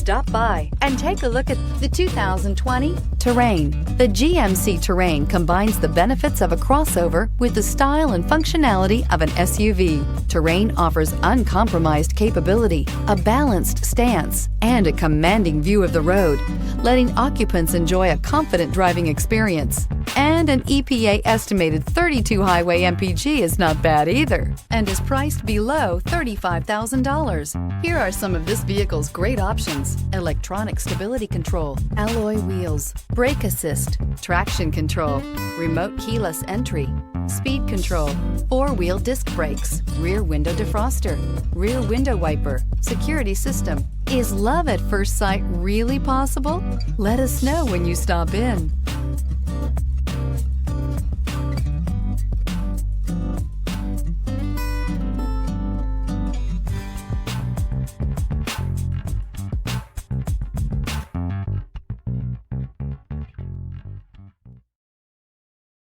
Stop by and take a look at the 2020 Terrain. The GMC Terrain combines the benefits of a crossover with the style and functionality of an SUV. Terrain offers uncompromised capability, a balanced stance, and a commanding view of the road, letting occupants enjoy a confident driving experience. And an EPA estimated 32 highway MPG is not bad either, and is priced below $35,000. Here are some of this vehicle's great options: electronic stability control, alloy wheels, brake assist, traction control, remote keyless entry, speed control, four-wheel disc brakes, rear window defroster, rear window wiper, security system. Is love at first sight really possible? Let us know when you stop in.